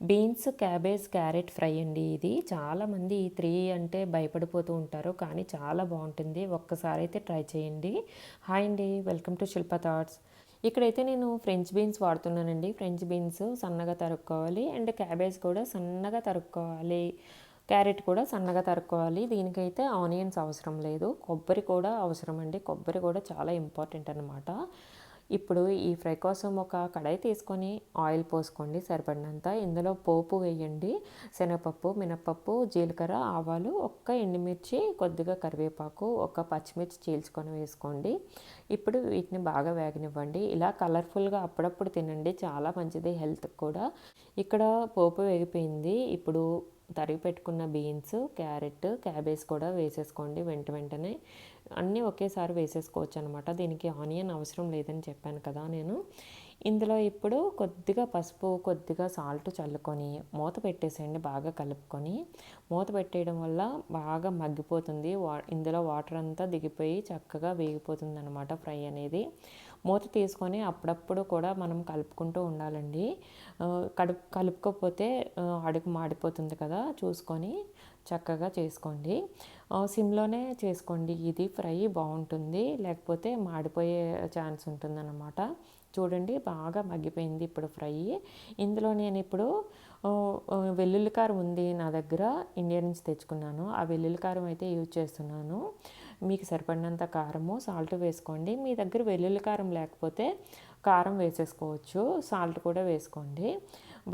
Beans, cabbage, carrot fry అండి ఇది. చాలామంది ఈ 3 అంటే భయపడిపోతూ ఉంటారు. కానీ చాలా బావుంటుంది. ఒక్కసారి అయితే ట్రై చేయండి. హాయ్ అండి. Welcome to Shilpa thoughts. ఇక్కడైతే నేను ఫ్రెంచ్ బీన్స్ వాడుతున్నానండి. ఫ్రెంచ్ బీన్స్ సన్నగా తరుక్కోవాలి. అండ్ క్యాబేజ్ కూడా సన్నగా తరుక్కోవాలి. క్యారెట్ కూడా సన్నగా తరుక్కోవాలి. దీనికైతే ఆనియన్స్ అవసరం లేదు. కొబ్బరి కూడా అవసరం అండి. కొబ్బరి కూడా చాలా ఇంపార్టెంట్ అనమాట. ఇప్పుడు ఈ ఫ్రై కోసం ఒక కడాయి తీసుకొని ఆయిల్ పోసుకోండి సరిపడినంత. ఇందులో పోపు వేయండి. శనగపప్పు, మినపప్పు, జీలకర్ర, ఆవాలు, ఒక్క ఎండుమిర్చి, కొద్దిగా కరివేపాకు, ఒక పచ్చిమిర్చి చీల్చుకొని వేసుకోండి. ఇప్పుడు వీటిని బాగా వేగనివ్వండి. ఇలా కలర్ఫుల్గా అప్పుడప్పుడు తినండి, చాలా మంచిది హెల్త్కి కూడా. ఇక్కడ పోపు వేగిపోయింది. ఇప్పుడు తరిగి పెట్టుకున్న బీన్స్, క్యారెట్, క్యాబేజ్ కూడా వేసేసుకోండి వెంటనే. అన్నీ ఒకేసారి వేసేసుకోవచ్చు అనమాట. దీనికి ఆనియన్ అవసరం లేదని చెప్పాను కదా నేను. ఇందులో ఇప్పుడు కొద్దిగా పసుపు, కొద్దిగా సాల్ట్ చల్లుకొని మూత పెట్టేసేయండి. బాగా కలుపుకొని మూత పెట్టేయడం వల్ల బాగా మగ్గిపోతుంది. ఇందులో వాటర్ అంతా దిగిపోయి చక్కగా వేగిపోతుంది అనమాట ఫ్రై అనేది. మూత తీసుకొని అప్పుడప్పుడు కూడా మనం కలుపుకుంటూ ఉండాలండి. కలుపుకోకపోతే అడుగు మాడిపోతుంది కదా, చూసుకొని చక్కగా చేసుకోండి. సిమ్లోనే చేసుకోండి. ఇది ఫ్రై బాగుంటుంది, లేకపోతే మాడిపోయే ఛాన్స్ ఉంటుందన్నమాట. చూడండి బాగా మగ్గిపోయింది ఇప్పుడు ఫ్రై. ఇందులో నేను ఇప్పుడు వెల్లుల్లి కారం ఉంది నా దగ్గర, ఇండియా నుంచి తెచ్చుకున్నాను. ఆ వెల్లుల్లి కారం అయితే యూజ్ చేస్తున్నాను. మీకు సరిపడినంత కారము, సాల్ట్ వేసుకోండి. మీ దగ్గర వెల్లుల్లి కారం లేకపోతే కారం వేసేసుకోవచ్చు, సాల్ట్ కూడా వేసుకోండి.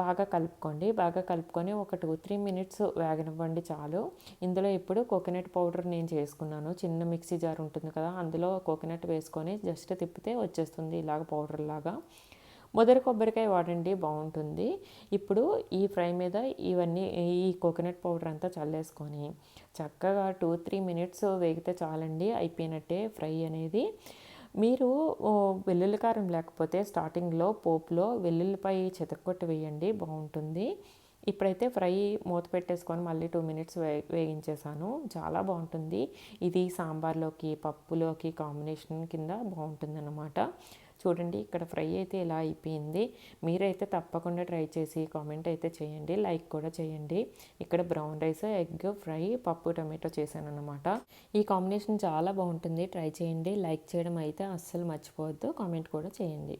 బాగా కలుపుకోండి. బాగా కలుపుకొని ఒక 2-3 మినిట్స్ వేగనివ్వండి చాలు. ఇందులో ఇప్పుడు కోకోనట్ పౌడర్ నేను చేసుకున్నాను. చిన్న మిక్సీ జార్ ఉంటుంది కదా, అందులో కోకోనట్ వేసుకొని జస్ట్ తిప్పితే వచ్చేస్తుంది ఇలాగ పౌడర్ లాగా. ముదర కొబ్బరికాయ వాడండి, బాగుంటుంది. ఇప్పుడు ఈ ఫ్రై మీద ఇవన్నీ ఈ కోకోనట్ పౌడర్ అంతా చల్లేసుకొని చక్కగా 2-3 మినిట్స్ వేగితే చాలండి, అయిపోయినట్టే ఫ్రై అనేది. మీరు వెల్లుల్లి కారం లేకపోతే స్టార్టింగ్లో పోపులో వెల్లుల్లిపై చితక్కొట్టి వేయండి, బాగుంటుంది. ఇప్పుడైతే ఫ్రై మూత పెట్టేసుకొని మళ్ళీ 2 మినిట్స్ వేగించేసాను. చాలా బాగుంటుంది ఇది. సాంబార్లోకి, పప్పులోకి కాంబినేషన్ కింద బాగుంటుంది అన్నమాట. చూడండి ఇక్కడ ఫ్రై అయితే ఇలా అయిపోయింది. మీరైతే తప్పకుండా ట్రై చేసి కామెంట్ అయితే చేయండి, లైక్ కూడా చేయండి. ఇక్కడ బ్రౌన్ రైస్, ఎగ్ ఫ్రై, పప్పు, టమాటో చేశాను అనమాట. ఈ కాంబినేషన్ చాలా బాగుంటుంది, ట్రై చేయండి. లైక్ చేయడం అయితే అస్సలు మర్చిపోవద్దు, కామెంట్ కూడా చేయండి.